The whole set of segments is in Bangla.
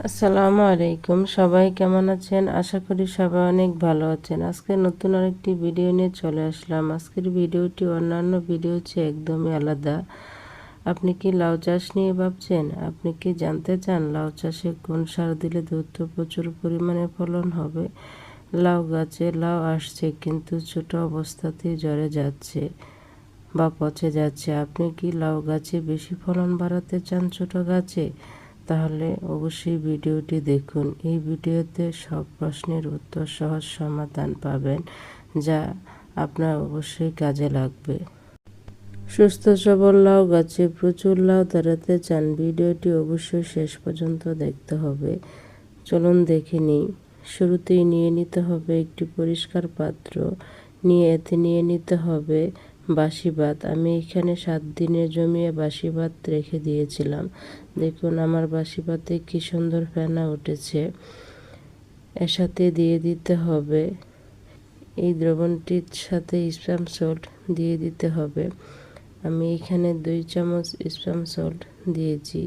আসসালামু আলাইকুম। সবাই কেমন আছেন? আশা করি সবাই অনেক ভালো আছেন। আজকে নতুন আরেকটি ভিডিও নিয়ে চলে আসলাম। আজকের ভিডিওটি অন্যান্য ভিডিও চেয়ে একদমই আলাদা। আপনি কি লাউ চাষ নিয়ে ভাবছেন? আপনি কি জানতে চান লাউ চাষে কোন সার দিলে দ্রুত প্রচুর পরিমাণে ফলন হবে? লাউ গাছে লাউ আসছে কিন্তু ছোট অবস্থাতেই ঝরে যাচ্ছে বা পচে যাচ্ছে। আপনি কি লাউ গাছে বেশি ফলন বাড়াতে চান ছোট গাছে? তাহলে অবশ্যই ভিডিওটি দেখুন। এই ভিডিওতে সব প্রশ্নের উত্তর সহজ সমাধান পাবেন, যা আপনার অবশ্যই কাজে লাগবে। সুস্থ সবল লাউ গাছে প্রচুর লাউ দাঁড়াতে চান, ভিডিওটি অবশ্যই শেষ পর্যন্ত দেখতে হবে। চলুন দেখে নিই। শুরুতেই নিয়ে নিতে হবে একটি পরিষ্কার পাত্র, এতে নিয়ে নিতে হবে বাসি ভাত। আমি এখানে 7 দিনের জমিয়ে বাসি ভাত রেখে দিয়েছিলাম। দেখুন আমার বাসি ভাতে কি সুন্দর ফেনা উঠেছে। এর সাথে দিয়ে দিতে হবে এই দ্রবণটির সাথে স্প্যাম সল্ট দিয়ে দিতে হবে। আমি এখানে 2 চামচ স্প্যাম সল্ট দিয়েছি।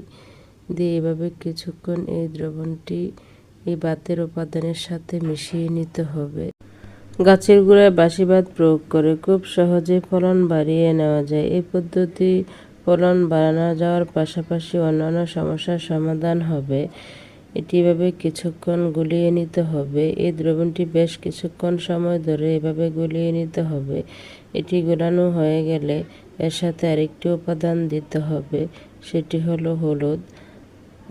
দিয়ে এভাবে কিছুক্ষণ এই দ্রবণটি এই ভাতের উপাদানের সাথে মিশিয়ে নিতে হবে। গাছের গোড়ায় বাসি ভাত প্রয়োগ করে খুব সহজে ফলন বাড়িয়ে নেওয়া যায়। এই পদ্ধতি ফলন বাড়ানো যাওয়ার পাশাপাশি অন্যান্য সমস্যার সমাধান হবে। এটি এভাবে কিছুক্ষণ গুলিয়ে নিতে হবে। এই দ্রবণটি বেশ কিছুক্ষণ সময় ধরে এভাবে গুলিয়ে নিতে হবে। এটি গোলানো হয়ে গেলে এর সাথে আরেকটি উপাদান দিতে হবে, সেটি হলো হলুদ।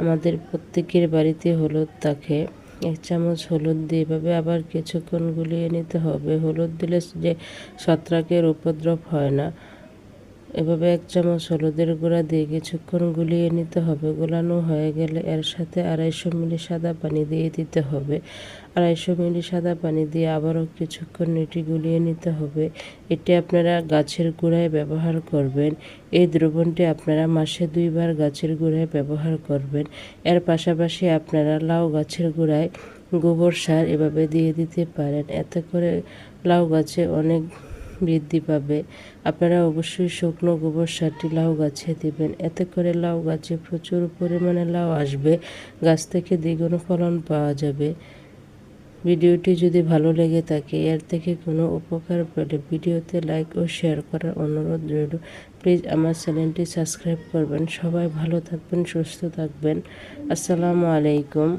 আমাদের প্রত্যেকের বাড়িতে হলুদ থাকে। 1 চামচ হলুদ দিয়ে এভাবে আবার কিছুক্ষণ গুলিয়ে নিতে হবে। হলুদ দিলে যে ছত্রাকের উপদ্রব হয় না। এভাবে 1 চামচ হলুদের গুঁড়া দিয়ে কিছুক্ষণ গুলিয়ে নিতে হবে। গোলানো হয়ে গেলে এর সাথে 250 মিলি সাদা পানি দিয়ে দিতে হবে। 250 মিলি সাদা পানি দিয়ে আবারও কিছুক্ষণ এটি গুলিয়ে নিতে হবে। এটি আপনারা গাছের গোড়ায় ব্যবহার করবেন। এই দ্রবণটি আপনারা মাসে 2 বার গাছের গোড়ায় ব্যবহার করবেন। এর পাশাপাশি আপনারা লাউ গাছের গোড়ায় গোবর সার এভাবে দিয়ে দিতে পারেন। এতে করে লাউ গাছে অনেক বৃদ্ধি পাবে। আপনারা অবশ্যই শুকনো গোবর সারটি লাউ গাছে দিবেন। এতে করে লাউ গাছে প্রচুর পরিমাণে লাউ আসবে। গাছ থেকে দ্বিগুণ ফলন পাওয়া যাবে। ভিডিওটি যদি ভালো লেগে থাকে, এর থেকে কোনো উপকার পেলে ভিডিওতে লাইক ও শেয়ার করার অনুরোধ রইল। প্লিজ আমার চ্যানেলটি সাবস্ক্রাইব করবেন। সবাই ভালো থাকবেন, সুস্থ থাকবেন। আসসালামু আলাইকুম।